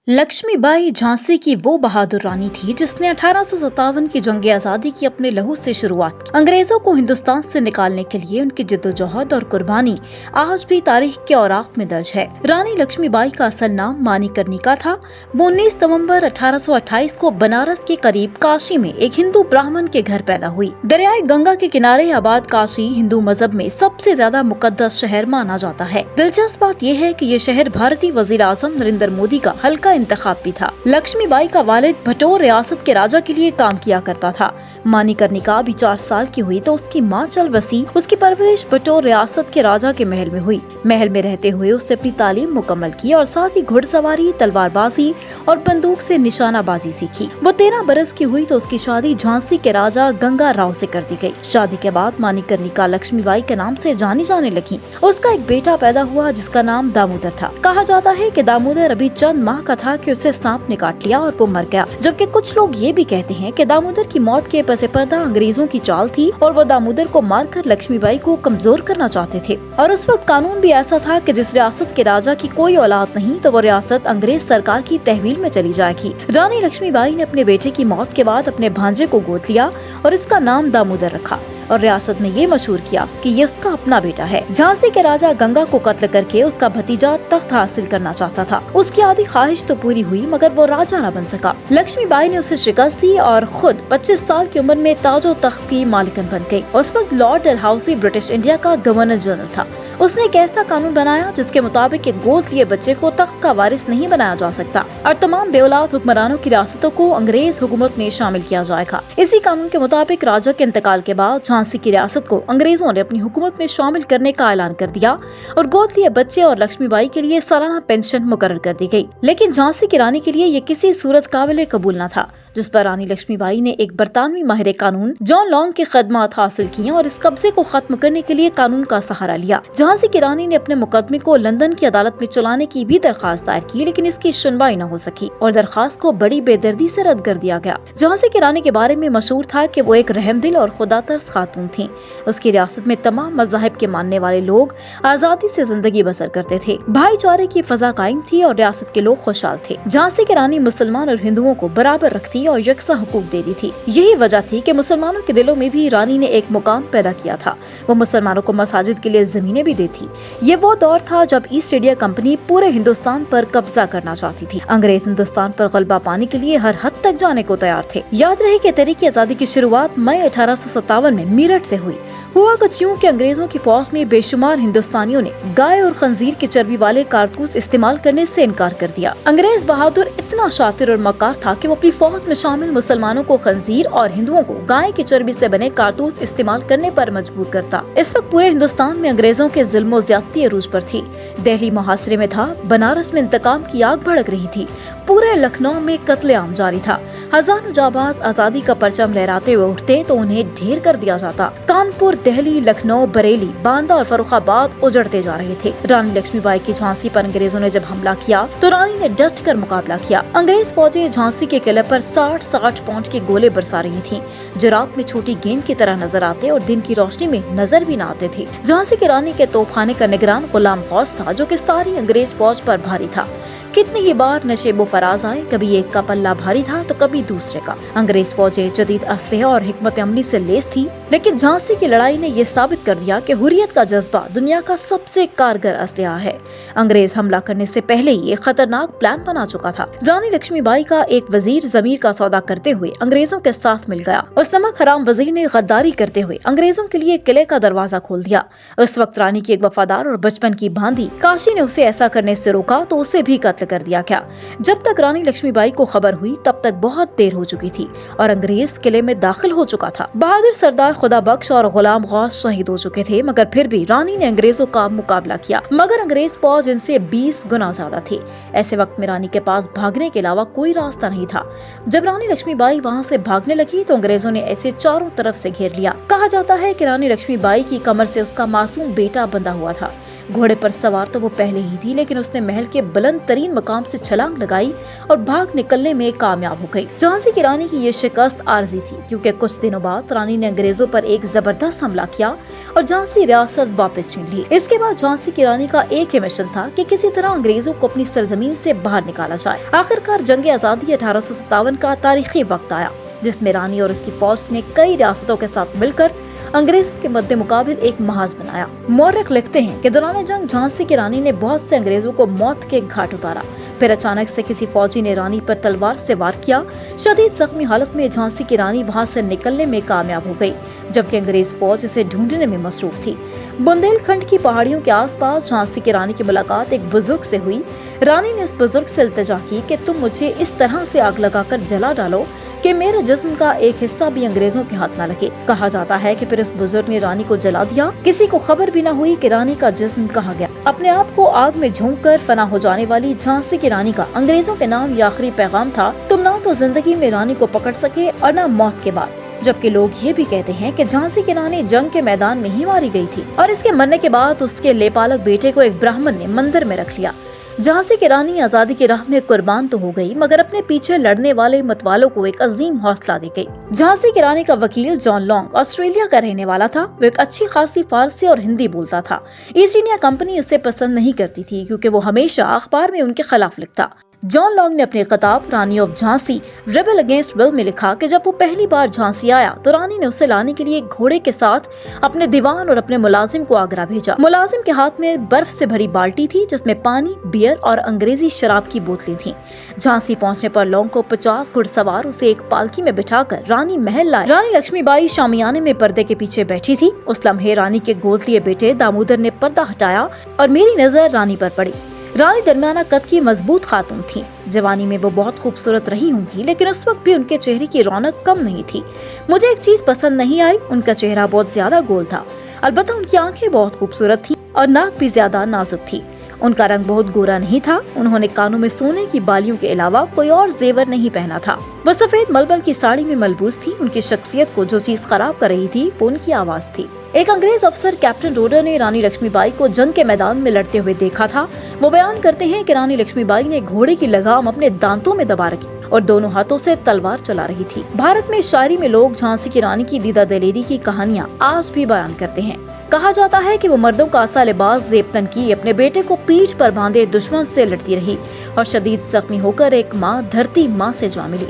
लक्ष्मीबाई झांसी की वो बहादुर रानी थी जिसने 1857 की जंग आजादी की अपने लहू से शुरुआत की। अंग्रेजों को हिंदुस्तान से निकालने के लिए उनकी जिद्दोजहद और कुर्बानी आज भी तारीख के औराक में दर्ज है। रानी लक्ष्मीबाई का असल नाम मानी कर्णिका था। वो 19 नवंबर 1828 को बनारस के करीब काशी में एक हिंदू ब्राह्मण के घर पैदा हुई। दरियाई गंगा के किनारे आबाद काशी हिंदू मजहब में सबसे ज्यादा मुकद्दस शहर माना जाता है। दिलचस्प बात यह है कि ये शहर भारतीय वजीर आजम नरेंद्र मोदी का हल्का इंतखाब भी था। लक्ष्मीबाई का वालिद भटोर रियासत के राजा के लिए काम किया करता था। मानी कर्णिका अभी 4 साल की हुई तो उसकी माँ चल बसी। उसकी परवरिश भटोर रियासत के राजा के महल में हुई। महल में रहते हुए उसने अपनी तालीम मुकम्मल की और साथ ही घुड़सवारी, तलवारबाजी और बंदूक से निशानाबाजी सीखी। वो 13 बरस की हुई तो उसकी शादी झांसी के राजा गंगा राव से कर दी गई। शादी के बाद मानी कर्णिका लक्ष्मीबाई के नाम से जानी जाने लगी। उसका एक बेटा पैदा हुआ जिसका नाम दामोदर था। कहा जाता है कि दामोदर अभी चंद माह का था कि उसे सांप ने काट लिया और वो मर गया। जबकि कुछ लोग ये भी कहते हैं कि दामोदर की मौत के पसे पर्दा अंग्रेजों की चाल थी और वो दामोदर को मारकर लक्ष्मीबाई को कमजोर करना चाहते थे। और उस वक्त कानून भी ऐसा था कि जिस रियासत के राजा की कोई औलाद नहीं तो वो रियासत अंग्रेज सरकार की तहवील में चली जाएगी। रानी लक्ष्मीबाई ने अपने बेटे की मौत के बाद अपने भांजे को गोद लिया और इसका नाम दामोदर रखा और रियासत में ये मशहूर किया कि ये उसका अपना बेटा है। झांसी के राजा गंगा को कत्ल करके उसका भतीजा तख्त हासिल करना चाहता था। उसकी आधी ख्वाहिश तो पूरी हुई मगर वो राजा न बन सका। लक्ष्मीबाई ने उसे शिकस्त दी और खुद 25 साल की उम्र में ताजो तख्त की मालिकन बन गई। उस वक्त लॉर्ड डलहौसी ब्रिटिश इंडिया का गवर्नर जनरल था। उसने एक ऐसा कानून बनाया जिसके मुताबिक एक गोद लिए बच्चे को तख्त का वारिस नहीं बनाया जा सकता और तमाम बेऔलाद हुक्मरानों की रियासतों को अंग्रेज हुकूमत में शामिल किया जाएगा। इसी कानून के मुताबिक राजा के इंतकाल के बाद झांसी की रियासत को अंग्रेजों ने अपनी हुकूमत में शामिल करने का ऐलान कर दिया और गोद लिए बच्चे और लक्ष्मीबाई के लिए सालाना पेंशन मुकर्रर कर दी गई। लेकिन झांसी की रानी के लिए ये किसी सूरत काबिल कबूल न था, जिस पर रानी लक्ष्मीबाई ने एक बरतानवी माहिर कानून जॉन लॉन्ग की खदमात हासिल की और इस कब्जे को खत्म करने के लिए कानून का सहारा लिया। झांसी की रानी ने अपने मुकदमे को लंदन की अदालत में चलाने की भी दरखास्त दायर की, लेकिन इसकी सुनवाई न हो सकी और दरखास्त को बड़ी बेदर्दी से रद्द कर दिया गया। झांसी की रानी के बारे में मशहूर था कि वो एक रहमदिल और खुदातर्स खातून थी। उसकी रियासत में तमाम मज़ाहिब के मानने वाले लोग आजादी से जिंदगी बसर करते थे। भाईचारे की फजा कायम थी और रियासत के लोग खुशहाल थे। झांसी की रानी मुसलमान और हिंदुओं को बराबर रखती और यकसा हुकूक दे दी थी। यही वजह थी कि मुसलमानों के दिलों में भी रानी ने एक मुकाम पैदा किया था। वो मुसलमानों को मसाजिद के लिए जमीनें भी देती। ये वो दौर था जब ईस्ट इंडिया कंपनी पूरे हिंदुस्तान पर कब्जा करना चाहती थी। अंग्रेज हिंदुस्तान पर गलबा पाने के लिए हर हद तक जाने को तैयार थे। याद रहे कि तहरीक आजादी की शुरुआत मई 1857 में मीरठ से हुई। हुआ कुछ यूं कि अंग्रेजों की फौज में बेशुमार हिंदुस्तानियों ने गाय और खंजीर की चर्बी वाले कारतूस इस्तेमाल करने से इनकार कर दिया। अंग्रेज बहादुर इतना शातिर और मक्कार था कि वो अपनी फौज में शामिल मुसलमानों को खंजीर और हिंदुओं को गाय की चर्बी से बने कारतूस इस्तेमाल करने पर मजबूर करता। इस वक्त पूरे हिंदुस्तान में अंग्रेजों के जुल्म ज्यादती अरूज पर थी। दिल्ली मुहासरे में था, बनारस में इंतकाम की आग भड़क रही थी, पूरे लखनऊ में कत्लेआम जारी था। हजारों जाबाज आजादी का परचम लहराते हुए उठते तो उन्हें ढेर कर दिया जाता। कानपुर, दिल्ली, लखनऊ, बरेली, बांदा और फर्रुखाबाद उजड़ते जा रहे थे। रानी लक्ष्मीबाई की झांसी पर अंग्रेजों ने जब हमला किया तो रानी ने डट कर मुकाबला किया। अंग्रेज फौजें झांसी के किले पर 60-60 पाउंड के गोले बरसा रही थीं, जो रात में छोटी गेंद की तरह नजर आते और दिन की रोशनी में नजर भी न आते थे। झांसी की रानी के तोपखाने का निगरान गुलाम गौस था, जो कि सारी अंग्रेज फौज पर भारी था। कितनी ही बार नशेबो फराज आए, कभी एक का पल्ला भारी था तो कभी दूसरे का। अंग्रेज फौजें जदीद असलहे और हिकमत अमली से लेस थी, लेकिन झांसी की लड़ाई ने यह साबित कर दिया कि हुर्रियत का जज्बा दुनिया का सबसे कारगर असलहा है। अंग्रेज हमला करने से पहले ही एक खतरनाक प्लान बना चुका था। रानी लक्ष्मीबाई का एक वजीर जमीर का सौदा करते हुए अंग्रेजों के साथ मिल गया। उस नमक हराम वजीर ने गद्दारी करते हुए अंग्रेजों के लिए किले का दरवाजा खोल दिया। उस वक्त रानी की एक वफादार और बचपन की बांधी काशी ने उसे ऐसा करने से रोका तो उसे भी कत्ल कर दिया गया। जब तक रानी लक्ष्मीबाई को खबर हुई तब तक बहुत देर हो चुकी थी और अंग्रेज किले में दाखिल हो चुका था। बहादुर सरदार खुदा बख्श और गुलाम गौस शहीद हो चुके थे, मगर फिर भी रानी ने अंग्रेजों का मुकाबला किया। मगर अंग्रेज फौज इनसे 20 गुना ज्यादा थी। ऐसे वक्त में रानी के पास भागने के अलावा कोई रास्ता नहीं था। जब रानी लक्ष्मीबाई वहाँ से भागने लगी तो अंग्रेजों ने ऐसे चारों तरफ से घेर लिया। कहा जाता है कि रानी लक्ष्मीबाई की कमर से उसका मासूम बेटा बंधा हुआ था। घोड़े पर सवार तो वो पहले ही थी, लेकिन उसने महल के बुलंद तरीन मकाम से छलांग लगाई और भाग निकलने में कामयाब हो गई। झांसी की रानी की ये शिकस्त आर्जी थी, क्योंकि कुछ दिनों बाद रानी ने अंग्रेजों पर एक जबरदस्त हमला किया और झांसी रियासत वापस छीन ली। इसके बाद झांसी की रानी का एक ही मिशन था कि किसी तरह अंग्रेजों को अपनी सरजमीन से बाहर निकाला जाए। आखिरकार जंग आजादी 1857 का तारीखी वक्त आया, जिसमें रानी और उसकी फौज ने कई रियासतों के साथ मिलकर अंग्रेजों के मद्दे मुकाबिल एक महाज बनाया। मौर्रख लिखते हैं कि दौरान जंग झांसी की रानी ने बहुत से अंग्रेजों को मौत के घाट उतारा। फिर अचानक से किसी फौजी ने रानी पर तलवार से वार किया। शदीद जख्मी हालत में झांसी की रानी वहां से निकलने में कामयाब हो गई, जबकि अंग्रेज फौज इसे ढूंढने में मसरूफ थी। बुंदेलखंड की पहाड़ियों के आसपास झांसी की रानी की मुलाकात एक बुजुर्ग से हुई। रानी ने उस बुजुर्ग से इल्तिजा की कि तुम मुझे इस तरह से आग लगाकर जला डालो कि मेरे जिस्म का एक हिस्सा भी अंग्रेजों के हाथ न लगे। कहा जाता है कि फिर उस बुजुर्ग ने रानी को जला दिया। किसी को खबर भी न हुई कि रानी का जिस्म कहाँ गया। अपने आप को आग में झोंक कर फना हो जाने वाली झांसी की रानी का अंग्रेजों के नाम ये आखिरी पैगाम था, तुम ना तो जिंदगी में रानी को पकड़ सके और न मौत के बाद। जबकि लोग ये भी कहते हैं कि झांसी की रानी जंग के मैदान में ही मारी गई थी और इसके मरने के बाद उसके लेपालक बेटे को एक ब्राह्मण ने मंदिर में रख लिया। झांसी की रानी आजादी की राह में कुर्बान तो हो गई, मगर अपने पीछे लड़ने वाले मतवालों को एक अजीम हौसला दे गई। झांसी की रानी का वकील जॉन लॉन्ग ऑस्ट्रेलिया का रहने वाला था। वो एक अच्छी खासी फारसी और हिंदी बोलता था। ईस्ट इंडिया कंपनी उसे पसंद नहीं करती थी, क्योंकि वो हमेशा अखबार में उनके खिलाफ लिखता। जॉन लॉन्ग ने अपने खिताब Rani of Jhansi rebel against will में लिखा कि जब वो पहली बार झांसी आया तो रानी ने उसे लाने के लिए घोड़े के साथ अपने दीवान और अपने मुलाजिम को आगरा भेजा। मुलाजिम के हाथ में बर्फ से भरी बाल्टी थी, जिसमें पानी, बियर और अंग्रेजी शराब की बोतलें थीं। झांसी पहुंचने पर लॉन्ग को 50 घुड़सवार उसे एक पालकी में बिठाकर रानी महल लाए। रानी लक्ष्मीबाई शामियाने में पर्दे के पीछे बैठी थी। उस लम्हे रानी के गोद लिए बेटे दामोदर ने पर्दा हटाया और मेरी नजर रानी पर पड़ी। रानी दरमियाना कद की मजबूत खातून थी। जवानी में वो बहुत खूबसूरत रही होंगी, लेकिन उस वक्त भी उनके चेहरे की रौनक कम नहीं थी। मुझे एक चीज पसंद नहीं आई, उनका चेहरा बहुत ज्यादा गोल था। अलबत्ता उनकी आंखें बहुत खूबसूरत थी और नाक भी ज्यादा नाजुक थी। उनका रंग बहुत गोरा नहीं था। उन्होंने कानों में सोने की बालियों के अलावा कोई और जेवर नहीं पहना था। वो सफेद मलमल की साड़ी में मलबूस थी। उनकी शख्सियत को जो चीज खराब कर रही थी वो उनकी आवाज थी। एक अंग्रेज अफसर कैप्टन रोडर ने रानी लक्ष्मीबाई को जंग के मैदान में लड़ते हुए देखा था। वो बयान करते हैं कि रानी लक्ष्मीबाई ने घोड़े की लगाम अपने दांतों में दबा रखी और दोनों हाथों से तलवार चला रही थी। भारत में शायरी में लोग झांसी की रानी की दीदा दलेरी की कहानियां आज भी बयान करते हैं। कहा जाता है कि वो मर्दों का आसा लिबास जेबतन की अपने बेटे को पीठ पर बांधे दुश्मन से लड़ती रही और शदीद जख्मी होकर एक माँ धरती माँ से जा मिली।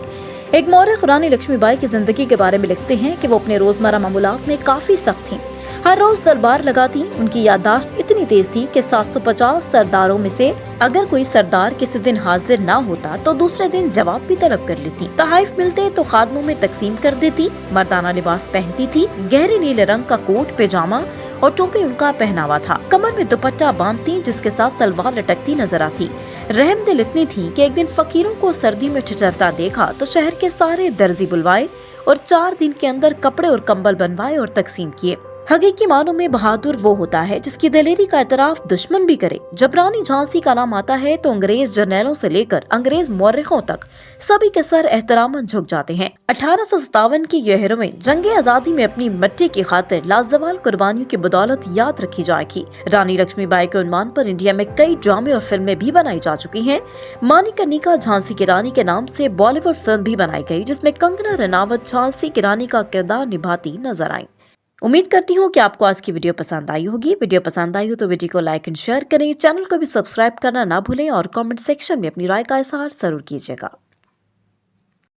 एक मौरख रानी लक्ष्मीबाई की जिंदगी के बारे में लिखते हैं कि वो अपने रोजमर्रा मामूलात में काफी सख्त थीं। हर रोज दरबार लगाती। उनकी याददाश्त इतनी तेज थी कि 750 सरदारों में से अगर कोई सरदार किसी दिन हाजिर ना होता तो दूसरे दिन जवाब भी तलब कर लेती। तहाइफ मिलते तो खादमों में तकसीम कर देती। मर्दाना लिबास पहनती थी। गहरे नीले रंग का कोट पैजामा और टोपी उनका पहनावा था। कमर में दुपट्टा बांधती, जिसके साथ तलवार लटकती नजर आती। रहमदिल इतनी थी कि एक दिन फकीरों को सर्दी में ठिठुरता देखा तो शहर के सारे दर्जी बुलवाए और 4 दिन के अंदर कपड़े और कंबल बनवाए और तकसीम किए। हकीकी मानों में बहादुर वो होता है जिसकी दलेरी का एतराफ दुश्मन भी करे। जब रानी झांसी का नाम आता है तो अंग्रेज जर्नैलों से लेकर अंग्रेज मौर्रखों तक सभी के सर एहतरामन झुक जाते हैं। 1857 की यह हीरोइन जंगे आजादी में अपनी मिट्टी की खातिर लाजवाल कुर्बानियों की बदौलत याद रखी जाएगी। रानी लक्ष्मीबाई के उन्वान पर इंडिया में कई ड्रामे और फिल्में भी बनाई जा चुकी हैं। मानिकर्णिका झांसी की रानी के नाम से बॉलीवुड फिल्म भी बनाई गई, जिसमें कंगना रनावत झांसी की रानी का किरदार निभाती नजर आई। उम्मीद करती हूँ कि आपको आज की वीडियो पसंद आई होगी। वीडियो पसंद आई हो तो वीडियो को लाइक एंड शेयर करें। चैनल को भी सब्सक्राइब करना ना भूलें और कमेंट सेक्शन में अपनी राय का इजहार जरूर कीजिएगा।